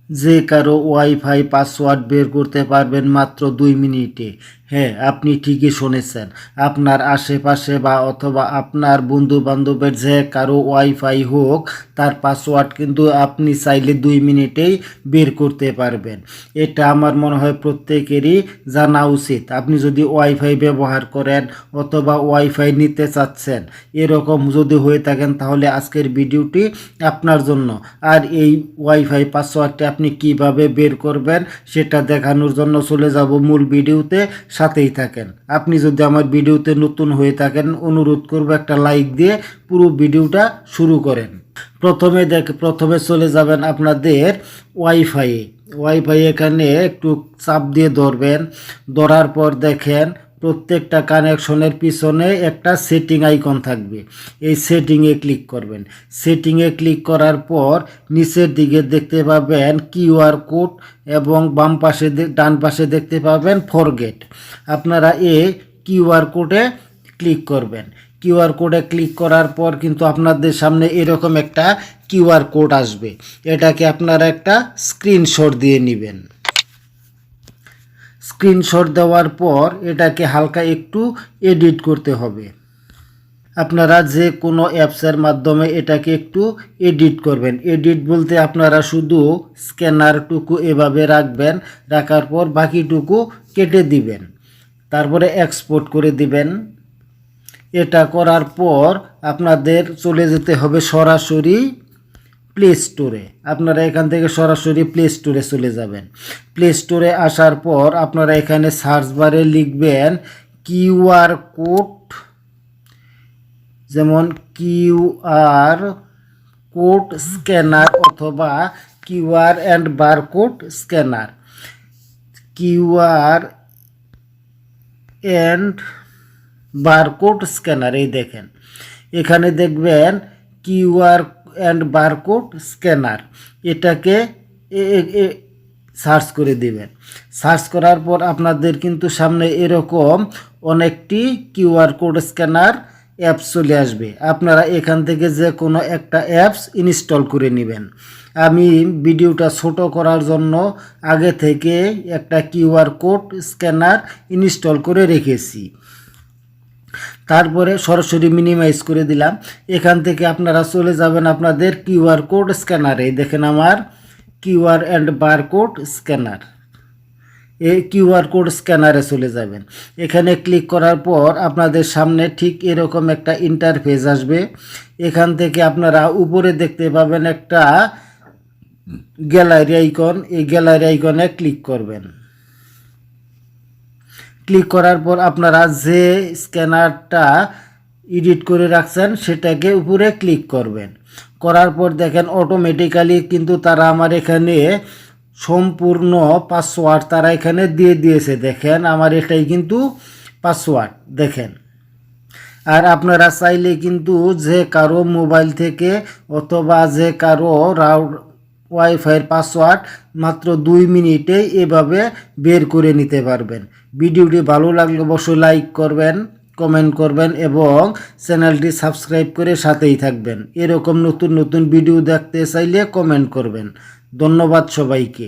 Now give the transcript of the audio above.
যে কারো wifi password বের করতে পারবেন মাত্র 2 মিনিটে। হ্যাঁ, আপনি ঠিকই শুনেছেন। আপনার আশেপাশে বা অথবা আপনার বন্ধু বান্ধবের যে কারো ওয়াইফাই হোক, তার পাসওয়ার্ড কিন্তু আপনি চাইলে 2 মিনিটেই বের করতে পারবেন। এটা আমার মনে হয় প্রত্যেকেরই জানা উচিত। আপনি যদি ওয়াইফাই ব্যবহার করেন অথবা ওয়াইফাই নিতে চাচ্ছেন, এরকম যদি হয়ে থাকেন, তাহলে আজকের ভিডিওটি আপনার জন্য। আর এই ওয়াইফাই পাসওয়ার্ডটি আপনি কিভাবে বের করবেন সেটা দেখানোর জন্য চলে যাব মূল ভিডিওতে। সাথেই থাকেন। আপনি যদি আমার ভিডিওতে নতুন হয়ে থাকেন, অনুরোধ করব একটা লাইক দিয়ে পুরো ভিডিওটা শুরু করেন। প্রথমে চলে যাবেন আপনাদের ওয়াইফাই এখানে একটু চাপ দিয়ে ধরবেন। ধরার পর দেখেন প্রত্যেকটা কানেকশনের পিছনে একটা সেটিং আইকন থাকবে। এই সেটিংয়ে ক্লিক করবেন। সেটিংয়ে ক্লিক করার পর নিচের দিকে দেখতে পাবেন কিউআর কোড এবং ডান পাশে দেখতে পাবেন ফরগেট। আপনারা এই কিউআর কোডে ক্লিক করবেন। কিউআর কোডে ক্লিক করার পর কিন্তু আপনাদের সামনে এরকম একটা কিউআর কোড আসবে। এটাকে আপনারা একটা স্ক্রিনশট দিয়ে নেবেন। স্ক্রিনশট দেওয়ার পর এটাকে হালকা একটু এডিট করতে হবে। আপনারা যে কোনো অ্যাপসের মাধ্যমে এটাকে একটু এডিট করবেন। এডিট বলতে আপনারা শুধু স্ক্যানারটুকু এভাবে রাখবেন, রাখার পর বাকিটুকু কেটে দিবেন, তারপরে এক্সপোর্ট করে দিবেন। এটা করার পর আপনাদের চলে যেতে হবে সরাসরি প্লে স্টোরে। আপনারা এখান থেকে সরাসরি প্লে স্টোরে চলে যাবেন। প্লে স্টোরে আসার পর আপনারা এখানে সার্চ বারে লিখবেন কিউআর কোড, যেমন কিউআর কোড স্ক্যানার অথবা QR and barcode scanner. QR and barcode scanner, এই দেখেন এখানে দেখবেন কিউআর অ্যান্ড বারকোড স্ক্যানার। এটাকে সার্চ করে দিবেন। সার্চ করার পর আপনাদের কিন্তু সামনে এরকম অনেকটি কিউআর কোড স্ক্যানার অ্যাপস চলে আসবে। আপনারা এখান থেকে যে কোনো একটা অ্যাপস ইনস্টল করে নেবেন। আমি ভিডিওটা ছোট করার জন্য আগে থেকে একটা কিউআর কোড স্ক্যানার ইনস্টল করে রেখেছি। তারপরে সরাসরি মিনিমাইজ করে দিলাম। এখান থেকে আপনারা চলে যাবেন আপনাদের কিউআর কোড স্ক্যানারে। দেখেন আমার কিউআর অ্যান্ড বারকোড স্ক্যানার, এই কিউআর কোড স্ক্যানারে চলে যাবেন। এখানে ক্লিক করার পর আপনাদের সামনে ঠিক এরকম একটা ইন্টারফেস আসবে। এখান থেকে আপনারা উপরে দেখতে পাবেন একটা গ্যালারি আইকন। এই গ্যালারি আইকনে ক্লিক করবেন। ক্লিক করার পর আপনারা যে স্ক্যানারটা এডিট করে রাখছেন সেটাকে উপরে ক্লিক করবেন। করার পর দেখেন অটোমেটিক্যালি কিন্তু তারা আমার এখানে সম্পূর্ণ পাসওয়ার্ড তারা এখানে দিয়ে দিয়েছে। দেখেন আমার এটাই কিন্তু পাসওয়ার্ড দেখেন। আর আপনারা চাইলে কিন্তু যে কারো মোবাইল থেকে অথবা যে কারো ওয়াইফাইয়ের পাসওয়ার্ড মাত্র 2 মিনিটেই এভাবে বের করে নিতে পারবেন। ভিডিওটি ভালো লাগলে অবশ্যই লাইক করবেন, কমেন্ট করবেন এবং চ্যানেলটি সাবস্ক্রাইব করে সাথেই থাকবেন। এরকম নতুন নতুন ভিডিও দেখতে চাইলে কমেন্ট করবেন। ধন্যবাদ সবাইকে।